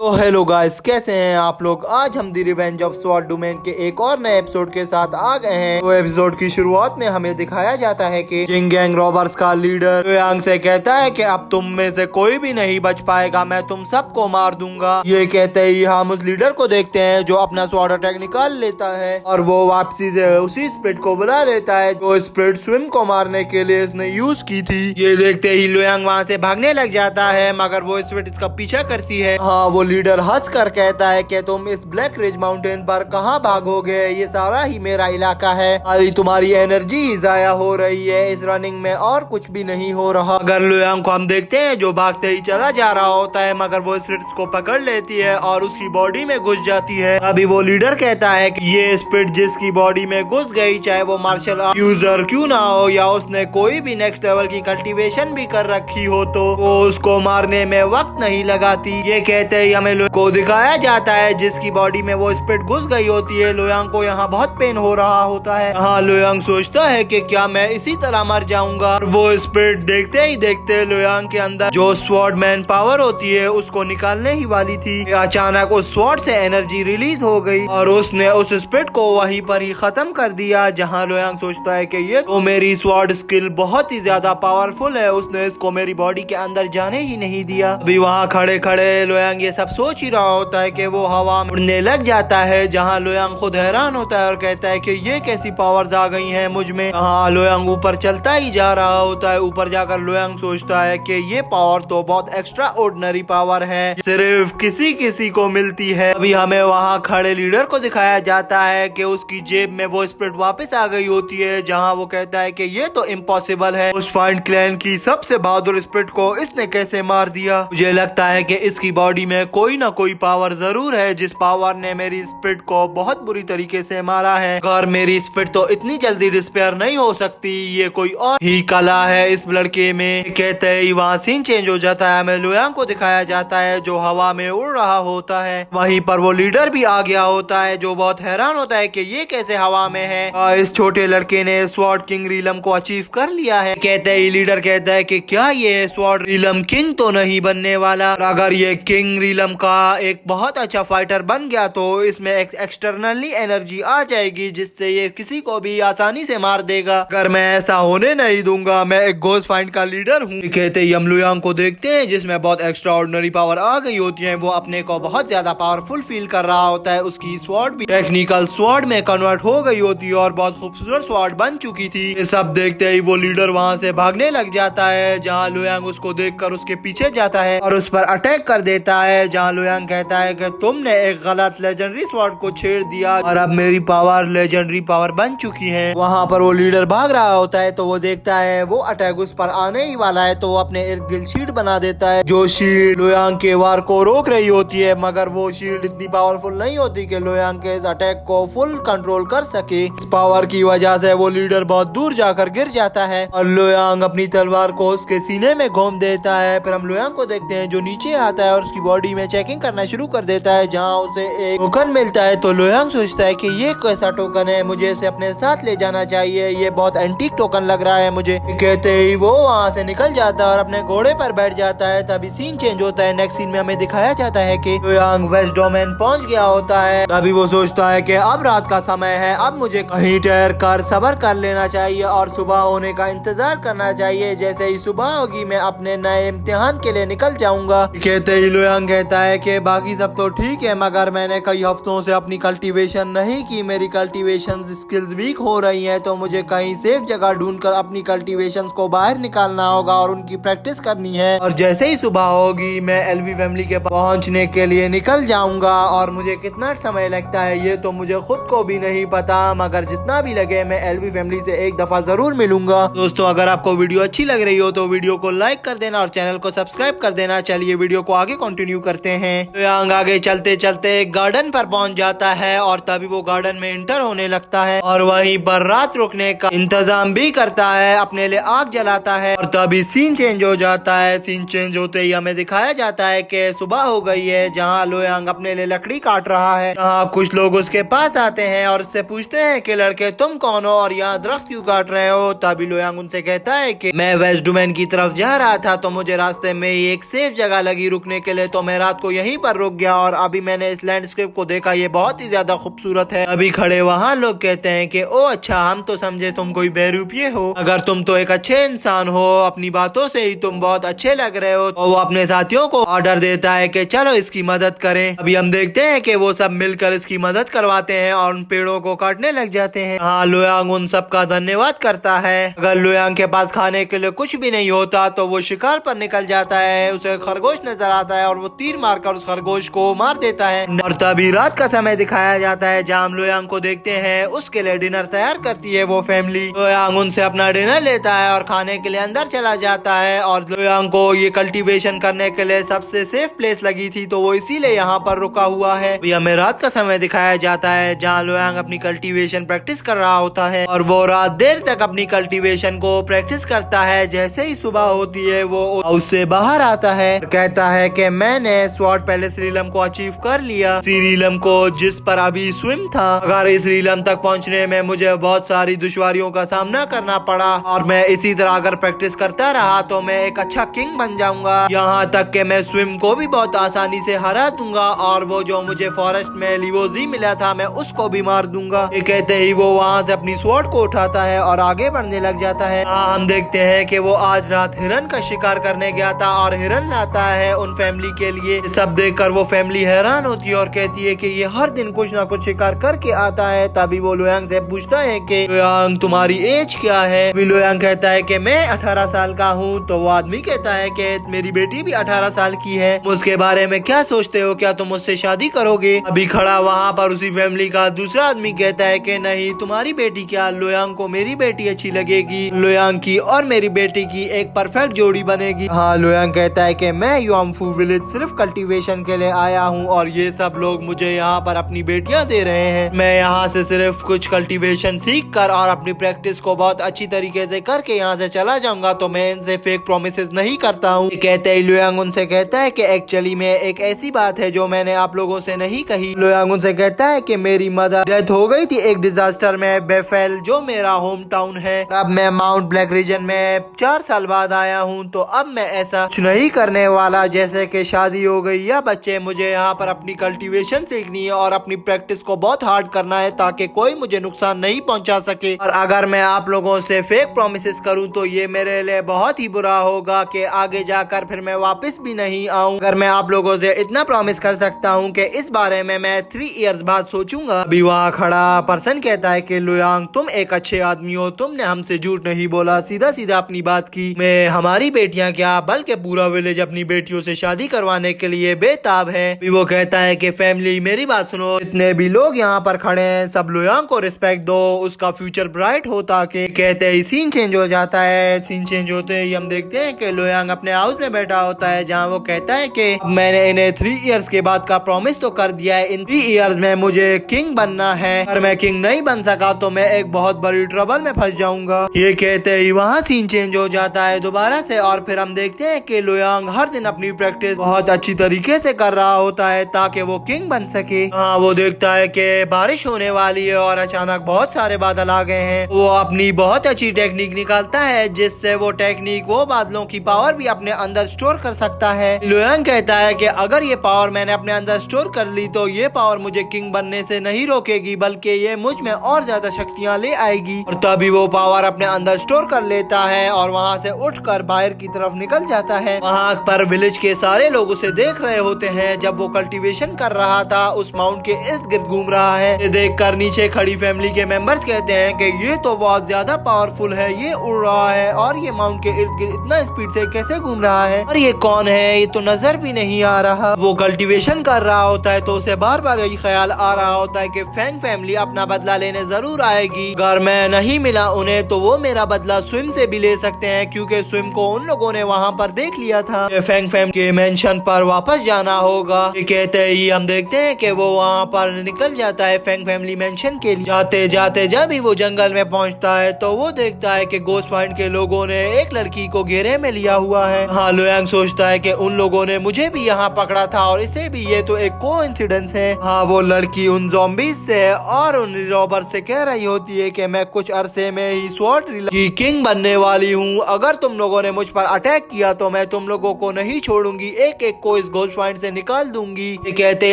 तो hello guys, कैसे हैं आप लोग। आज हम the revenge of sword domain के एक और नए एपिसोड के साथ आ गए हैं। तो एपिसोड की शुरुआत में हमें दिखाया जाता है कि जिंग गैंग रॉबर्स का लीडर लुयांग से कहता है कि अब तुम में से कोई भी नहीं बच पाएगा, मैं तुम सबको मार दूंगा। ये कहते ही हम उस लीडर को देखते हैं जो अपना स्वॉर्ड अटैक निकाल लेता है और वो वापसी से उसी स्प्रिट को बुला लेता है जो स्प्रिट स्विम को मारने के लिए इसने यूज की थी। ये देखते ही लुयांग वहाँ से भागने लग जाता है, मगर वो स्प्रिट इसका पीछा करती है। हाँ, वो लीडर हंस कर कहता है कि तुम इस ब्लैक रिज माउंटेन पर कहाँ भागोगे, ये सारा ही मेरा इलाका है। अरे तुम्हारी एनर्जी ही जाया हो रही है, इस रनिंग में और कुछ भी नहीं हो रहा। अगर लुयांग को हम देखते हैं जो भागते ही चला जा रहा होता है, मगर वो स्प्रिट्स को पकड़ लेती है और उसकी बॉडी में घुस जाती है। अभी वो लीडर कहता है कि ये स्प्रिट जिसकी बॉडी में घुस गई, चाहे वो मार्शल आर्ट यूजर क्यों ना हो या उसने कोई भी नेक्स्ट लेवल की कल्टीवेशन भी कर रखी हो, तो वो उसको मारने में वक्त नहीं लगाती। ये कहते ही हमें को दिखाया जाता है जिसकी बॉडी में वो स्प्रिट घुस गई होती है। लुयांग को यहाँ बहुत पेन हो रहा होता है। हाँ, लुयांग सोचता है कि क्या मैं इसी तरह मर जाऊंगा। वो स्प्रिट देखते ही देखते लुयांग के अंदर जो स्वॉर्ड मैन पावर होती है उसको निकालने ही वाली थी। अचानक उस स्वॉर्ड से एनर्जी रिलीज हो गई और उसने उस स्प्रिट को वहीं पर ही खत्म कर दिया। जहाँ लुयांग सोचता है कि ये तो मेरी स्वॉर्ड स्किल बहुत ही ज्यादा पावरफुल है, उसने इसको मेरी बॉडी के अंदर जाने ही नहीं दिया। अभी वहाँ खड़े खड़े लुयांग ये सब सोच ही रहा होता है कि वो हवा में उड़ने लग जाता है। जहाँ लुयांग खुद हैरान होता है और कहता है कि ये कैसी पावर्स आ गई हैं मुझ में। हाँ, लुयांग ऊपर चलता ही जा रहा होता है। ऊपर जाकर लुयांग सोचता है कि ये पावर तो बहुत एक्स्ट्रा ऑर्डिनरी पावर है, सिर्फ किसी किसी को मिलती है। अभी हमें वहाँ खड़े लीडर को दिखाया जाता है कि उसकी जेब में वो स्प्रिट वापस आ गई होती है। जहाँ वो कहता है कि ये तो इम्पॉसिबल है, उस फाइंड क्लैन की सबसे बहादुर स्प्रिट को इसने कैसे मार दिया। मुझे लगता है कि इसकी बॉडी में कोई ना कोई पावर जरूर है जिस पावर ने मेरी स्प्रिट को बहुत बुरी तरीके से मारा है। और मेरी स्प्रिट तो इतनी जल्दी डिस्पेयर नहीं हो सकती, ये कोई और ही कला है इस लड़के में। कहते ही वहाँ सीन चेंज हो जाता है। हमें लुयांग को दिखाया जाता है जो हवा में उड़ रहा होता है। वहीं पर वो लीडर भी आ गया होता है जो बहुत हैरान होता है कि ये कैसे हवा में है। इस छोटे लड़के ने स्वॉर्ड किंग रीलम को अचीव कर लिया है। कहते ही लीडर कहता है कि क्या ये स्वॉर्ड रीलम किंग तो नहीं बनने वाला। अगर ये किंग रीलम का एक बहुत अच्छा फाइटर बन गया तो इसमें एक्सटर्नली एनर्जी आ जाएगी जिससे ये किसी को भी आसानी से मार देगा। अगर मैं ऐसा होने नहीं दूंगा, मैं एक घोस्ट फाइंड का लीडर हूँ। कहते ही हम लुयांग को देखते हैं जिसमें बहुत एक्स्ट्रा ऑर्डिनरी पावर आ गई होती है। वो अपने को बहुत ज्यादा पावरफुल फील कर रहा होता है। उसकी स्वॉर्ड भी टेक्निकल स्वॉर्ड में कन्वर्ट हो गई होती है और बहुत खूबसूरत स्वॉर्ड बन चुकी थी। ये सब देखते ही वो लीडर वहाँ से भागने लग जाता है। जहाँ लुयांग उसको देखकर उसके पीछे जाता है और उस पर अटैक कर देता है। जहाँ लुयांग कहता है कि तुमने एक गलत लेजेंडरी स्वॉर्ड को छेड़ दिया और अब मेरी पावर लेजेंडरी पावर बन चुकी है। वहाँ पर वो लीडर भाग रहा होता है तो वो देखता है वो अटैक उस पर आने ही वाला है, तो वो अपने इर्द गिर्द शील्ड बना देता है जो शील्ड लुयांग के वार को रोक रही होती है। मगर वो शील्ड इतनी पावरफुल नहीं होती कि लुयांग के इस अटैक को फुल कंट्रोल कर सके। इस पावर की वजह से वो लीडर बहुत दूर जाकर गिर जाता है और लुयांग अपनी तलवार को उसके सीने में घोंप देता है। फिर हम लुयांग को देखते हैं जो नीचे आता है और उसकी बॉडी में चेकिंग करना शुरू कर देता है। जहाँ उसे एक टोकन मिलता है तो लुयांग सोचता है कि ये कैसा टोकन है, मुझे इसे अपने साथ ले जाना चाहिए, ये बहुत एंटीक टोकन लग रहा है मुझे। कहते ही वो वहाँ से निकल जाता है और अपने घोड़े पर बैठ जाता है। तभी सीन चेंज होता है। नेक्स्ट सीन में हमें दिखाया जाता है कि लुयांग वेस्ट डोमेन पहुँच गया होता है। तभी वो सोचता है कि अब रात का समय है, अब मुझे कहीं ठहर कर सब्र कर लेना चाहिए और सुबह होने का इंतजार करना चाहिए। जैसे ही सुबह होगी मैं अपने नए इम्तिहान के लिए निकल जाऊंगा। कहते ही लुयांग कहता है कि बाकी सब तो ठीक है, मगर मैंने कई हफ्तों से अपनी कल्टीवेशन नहीं की, मेरी कल्टीवेशन स्किल्स वीक हो रही हैं, तो मुझे कहीं सेफ जगह ढूंढकर अपनी कल्टीवेशंस को बाहर निकालना होगा और उनकी प्रैक्टिस करनी है। और जैसे ही सुबह होगी मैं एलवी फैमिली के पहुंचने के लिए निकल जाऊंगा और मुझे कितना समय लगता है ये तो मुझे खुद को भी नहीं पता, मगर जितना भी लगे मैं एलवी फैमिली से एक दफा जरूर मिलूंगा। दोस्तों, अगर आपको वीडियो अच्छी लग रही हो तो वीडियो को लाइक कर देना और चैनल को सब्सक्राइब कर देना। चलिए वीडियो को आगे कंटिन्यू करते हैं। लुयांग आगे चलते चलते एक गार्डन पर पहुंच जाता है और तभी वो गार्डन में इंटर होने लगता है और वहीं पर रात रुकने का इंतजाम भी करता है, अपने लिए आग जलाता है। और तभी सीन चेंज हो जाता है। सीन चेंज होते ही हमें दिखाया जाता है कि सुबह हो गई है। जहाँ लुयांग अपने लिए लकड़ी काट रहा है, जहाँ कुछ लोग उसके पास आते हैं और उससे पूछते हैं कि लड़के तुम कौन हो और यहाँ दरख्त क्यों काट रहे हो। तभी लुयांग उनसे कहता है कि मैं वेस्ट डोमेन की तरफ जा रहा था तो मुझे रास्ते में एक सेफ जगह लगी रुकने के लिए, तो मैं रात रात को यहीं पर रुक गया और अभी मैंने इस लैंडस्केप को देखा, ये बहुत ही ज्यादा खूबसूरत है। अभी खड़े वहाँ लोग कहते हैं कि ओ अच्छा, हम तो समझे तुम कोई बेरूपिये हो, अगर तुम तो एक अच्छे इंसान हो, अपनी बातों से ही तुम बहुत अच्छे लग रहे हो। और वो अपने साथियों को ऑर्डर देता है कि चलो इसकी मदद करें। अभी हम देखते हैं कि वो सब मिलकर इसकी मदद करवाते हैं और उन पेड़ों को काटने लग जाते हैं। हाँ, लुयांग उन सब का धन्यवाद करता है। अगर लुयांग के पास खाने के लिए कुछ भी नहीं होता तो वो शिकार पर निकल जाता है। उसे खरगोश नजर आता है और वो तीर मारकर उस खरगोश को मार देता है। और तभी रात का समय दिखाया जाता है जहाँ हम लुयांग को देखते हैं। उसके लिए डिनर तैयार करती है वो फैमिली। लुयांग उनसे अपना डिनर लेता है और खाने के लिए अंदर चला जाता है। और लुयांग को ये कल्टीवेशन करने के लिए सबसे सेफ प्लेस लगी थी तो वो इसीलिए यहाँ पर रुका हुआ है। हमें रात का समय दिखाया जाता है जहाँ लुयांग अपनी कल्टीवेशन प्रैक्टिस कर रहा होता है और वो रात देर तक अपनी कल्टीवेशन को प्रैक्टिस करता है। जैसे ही सुबह होती है वो उससे बाहर आता है, कहता है कि मैंने स्वॉर्ड पैलेस रीलम को अचीव कर लिया, रीलम को जिस पर अभी स्विम था। अगर इस रीलम तक पहुंचने में मुझे बहुत सारी दुश्वारियों का सामना करना पड़ा और मैं इसी तरह अगर प्रैक्टिस करता रहा तो मैं एक अच्छा किंग बन जाऊंगा। यहाँ तक कि मैं स्विम को भी बहुत आसानी से हरा दूंगा और वो जो मुझे फॉरेस्ट में लिवोजी मिला था मैं उसको भी मार दूंगा। ये कहते ही वो वहाँ से अपनी स्वॉर्ड को उठाता है और आगे बढ़ने लग जाता है। हम देखते हैं कि वो आज रात हिरन का शिकार करने गया था और हिरन लाता है उन फैमिली के लिए। सब देखकर वो फैमिली हैरान होती है और कहती है कि ये हर दिन कुछ ना कुछ शिकार करके आता है। तभी वो लुयांग से पूछता है कि लुयांग तुम्हारी एज क्या है? लुयांग कहता है कि मैं 18 साल का हूँ। तो वो आदमी कहता है कि मेरी बेटी भी 18 साल की है, उसके बारे में क्या सोचते हो, क्या तुम उससे शादी करोगे? अभी खड़ा वहाँ पर उसी फैमिली का दूसरा आदमी कहता है कि नहीं, तुम्हारी बेटी क्या, लुयांग को मेरी बेटी अच्छी लगेगी, लुयांग की और मेरी बेटी की एक परफेक्ट जोड़ी बनेगी। हाँ, लुयांग कहता है कि मैं युआंगफू विलेज सिर्फ कल्टीवेशन के लिए आया हूँ और ये सब लोग मुझे यहाँ पर अपनी बेटियाँ दे रहे हैं। मैं यहाँ से सिर्फ कुछ कल्टीवेशन सीख कर और अपनी प्रैक्टिस को बहुत अच्छी तरीके से करके यहाँ से चला जाऊंगा, तो मैं इनसे फेक प्रोमिसेस नहीं करता हूँ। कहते ही लुयांग उनसे कहता है कि एक्चुअली में एक ऐसी बात है जो मैंने आप लोगों से नहीं कही। लुयांग उनसे कहता है कि मेरी मदर डेथ हो गई थी एक डिजास्टर में, बेफेल जो मेरा होम टाउन है। अब मैं माउंट ब्लैक रीजन में 4 साल बाद आया हूँ, तो अब मैं ऐसा कुछ नहीं करने वाला जैसे कि शादी हो गई या बच्चे। मुझे यहाँ पर अपनी कल्टीवेशन सीखनी है और अपनी प्रैक्टिस को बहुत हार्ड करना है ताकि कोई मुझे नुकसान नहीं पहुँचा सके। और अगर मैं आप लोगों से फेक प्रोमिस करूँ तो ये मेरे लिए बहुत ही बुरा होगा कि आगे जाकर फिर मैं वापस भी नहीं आऊँ। अगर मैं आप लोगों से इतना प्रॉमिस कर सकता हूँ कि इस बारे में मैं 3 इयर्स बाद सोचूंगा। अभी वहाँ खड़ा पर्सन कहता है कि लुयांग तुम एक अच्छे आदमी हो, तुमने हमसे झूठ नहीं बोला, सीधा सीधा अपनी बात की। मैं हमारी बेटियां क्या बल्कि पूरा विलेज अपनी बेटियों से शादी करवाने के लिए बेताब है। वो कहता है कि फैमिली मेरी बात सुनो, जितने भी लोग यहाँ पर खड़े हैं सब लुयांग को रिस्पेक्ट दो, उसका फ्यूचर ब्राइट होता। के कहते ही सीन चेंज हो जाता है। सीन चेंज होते ही हम देखते हैं कि लुयांग अपने हाउस में बैठा होता है जहाँ वो कहता है कि मैंने इन्हें 3 इयर्स के बाद का प्रॉमिस तो कर दिया है, इन 3 इयर्स में मुझे किंग बनना है। अगर मैं किंग नहीं बन सका तो मैं एक बहुत बड़ी ट्रबल में फंस जाऊंगा। ये कहते ही वहाँ सीन चेंज हो जाता है दोबारा से और फिर हम देखते हैं कि लुयांग हर दिन अपनी प्रैक्टिस बहुत अच्छी तरीके से कर रहा होता है ताकि वो किंग बन सके। हाँ, वो देखता है कि बारिश होने वाली है और अचानक बहुत सारे बादल आ गए हैं। वो अपनी बहुत अच्छी टेक्निक निकालता है जिससे वो टेक्निक वो बादलों की पावर भी अपने अंदर स्टोर कर सकता है। लुयांग कहता है कि अगर ये पावर मैंने अपने अंदर स्टोर कर ली तो ये पावर मुझे किंग बनने से नहीं रोकेगी बल्कि ये मुझ में और ज्यादा शक्तियाँ ले आएगी। और तभी वो पावर अपने अंदर स्टोर कर लेता है और वहाँ से उठकर बाहर की तरफ निकल जाता है। वहाँ पर विलेज के सारे लोग उसे देख रहे होते हैं जब वो कल्टीवेशन कर रहा था, उस माउंट के इर्द गिर्द घूम रहा है। ये देखकर नीचे खड़ी फैमिली के मेंबर्स कहते हैं कि ये तो बहुत ज्यादा पावरफुल है, ये उड़ रहा है और ये माउंट के इर्द गिर्द इतना स्पीड से कैसे घूम रहा है और ये कौन है, ये तो नजर भी नहीं आ रहा। वो कल्टीवेशन कर रहा होता है तो उसे बार बार यही ख्याल आ रहा होता है कि फैंग फैमिली अपना बदला लेने जरूर आएगी। अगर मैं नहीं मिला उन्हें तो वो मेरा बदला स्विम से भी ले सकते हैं क्योंकि स्विम को उन लोगों ने वहाँ पर देख लिया था। फैंग फैमिली के मेंशन पर वापस जाना होगा। कहते ही हम देखते हैं कि वो वहाँ पर निकल जाता है फैंग फैमिली मेंशन के लिए। जाते जाते जब भी वो जंगल में पहुँचता है तो वो देखता है कि गोस्ट पॉइंट के लोगों ने एक लड़की को घेरे में लिया हुआ है। हाँ, लुयांग सोचता है कि उन लोगों ने मुझे भी यहाँ पकड़ा था और इसे भी ये तो एक कोइंसिडेंस है। हाँ, वो लड़की उन ज़ॉम्बीज से और उन रॉबर से कह रही होती है कि मैं कुछ अरसे में ही स्वॉर्ड की किंग बनने वाली हूँ। अगर तुम लोगों ने मुझ पर अटैक किया तो मैं तुम लोगों को नहीं छोड़ूंगी, एक एक को इस घोस्ट पॉइंट से निकाल दूंगी। ये कहते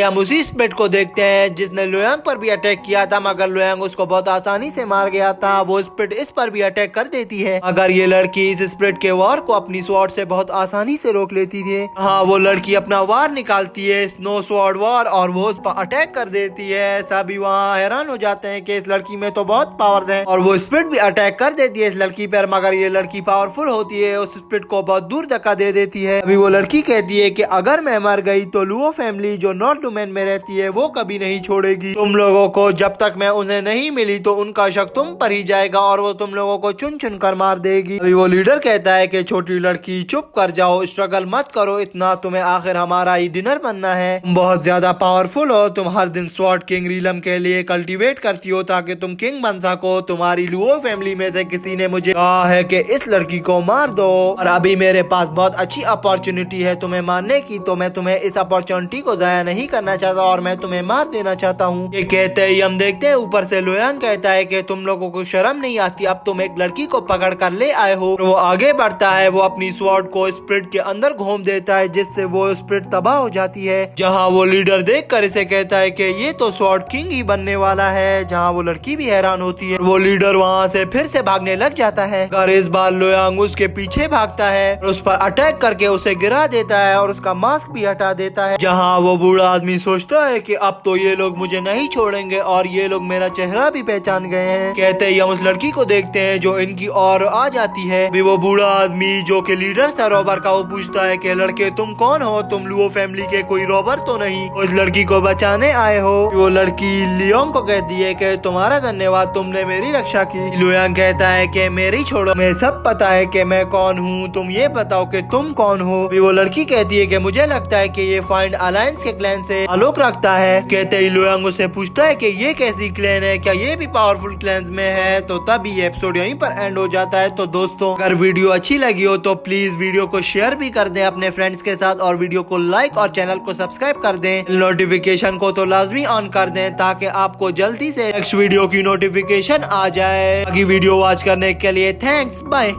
हम उसी स्प्लिट को देखते हैं जिसने लुयांग पर भी अटैक किया था, मगर लुयांग उसको बहुत आसानी से मार गया था। वो स्प्लिट इस पर भी अटैक कर देती है, अगर ये लड़की इस स्प्लिट के वार को अपनी स्वॉर्ड से बहुत आसानी से रोक लेती थी। हाँ, वो लड़की अपना वार निकालती है, स्नो स्वॉर्ड वार, और वो उस पर अटैक कर देती है। सभी वहाँ हैरान हो जाते हैं कि इस लड़की में तो बहुत पावर्स हैं, और वो स्प्लिट भी अटैक कर देती है इस लड़की पर, मगर ये लड़की पावरफुल होती है, उस स्प्लिट को बहुत दूर धक्का दे देती है। अभी वो लड़की कहती है कि अगर मैं मर गई तो लुओ फैमिली जो नॉर्थ डोमेन में रहती है वो कभी नहीं छोड़ेगी तुम लोगों को। जब तक मैं उन्हें नहीं मिली तो उनका शक तुम पर ही जाएगा और वो तुम लोगों को चुन चुन कर मार देगी। अभी वो लीडर कहता है कि छोटी लड़की चुप कर जाओ, स्ट्रगल मत करो इतना, तुम्हें आखिर हमारा ही डिनर बनना है। तुम बहुत ज्यादा पावरफुल हो, तुम हर दिन स्वॉर्ड किंग रीलम के लिए कल्टीवेट करती हो ताकि तुम किंग बन सको। तुम्हारी लुओ फैमिली में से किसी ने मुझे कहा है कि इस लड़की को मार दो, और अभी मेरे पास बहुत अच्छी अपॉर्चुनिटी है तुम्हें मारने की, तो मैं तुम्हें इस अपॉर्चुनिटी को जाया नहीं करना चाहता और मैं तुम्हें मार देना चाहता हूँ। ये कहते ही हम देखते हैं ऊपर से लुयांग कहता है कि तुम लोगों को शर्म नहीं आती, अब तुम एक लड़की को पकड़ कर ले आए हो। वो आगे बढ़ता है, वो अपनी स्वॉर्ड को स्प्लिट के अंदर घूम देता है जिससे वो स्प्लिट तबाह हो जाती है। जहाँ वो लीडर देखकर इसे कहता है कि ये तो स्वॉर्ड किंग ही बनने वाला है, जहाँ वो लड़की भी हैरान होती है। वो लीडर वहाँ से फिर से भागने लग जाता है, और इस बार लुयांग उसके पीछे भागता है और उस पर अटैक करके उसे गिरा देता है और उसका मास्क भी हटा देता है। जहाँ वो बूढ़ा आदमी सोचता है कि अब तो ये लोग मुझे नहीं छोड़ेंगे और ये लोग मेरा चेहरा भी पहचान गए हैं। कहते ही हम उस लड़की को देखते हैं जो इनकी और आ जाती है। भी वो बूढ़ा आदमी जो कि लीडर था रॉबर का, वो पूछता है कि लड़के तुम कौन हो, तुम लुओ फैमिली के कोई रॉबर तो नहीं, उस लड़की को बचाने आए हो। वो लड़की लियोंग को कहती है कि तुम्हारा धन्यवाद, तुमने मेरी रक्षा की। लुयांग कहता है कि मेरी छोड़ो, मैं सब पता है कि मैं कौन हूँ, तुम ये बताओ कि तुम कौन हो। भी वो लड़की कहती है कि मुझे लगता है कि ये फाइंड अलायंस के क्लैन से ताल्लुक रखता है। कहते ही लुयांग उससे पूछता है कि ये कैसी क्लैन है, क्या ये भी पावरफुल क्लैंस में है। तो तब ये एपिसोड यहीं पर एंड हो जाता है। तो दोस्तों, अगर वीडियो अच्छी लगी हो तो प्लीज वीडियो को शेयर भी कर दें अपने फ्रेंड्स के साथ, और वीडियो को लाइक और चैनल को सब्सक्राइब कर दें। नोटिफिकेशन को तो लाजमी ऑन कर दें ताकि आपको जल्दी से नेक्स्ट वीडियो की नोटिफिकेशन आ जाए। बाकी वीडियो वॉच करने के लिए थैंक्स, बाय।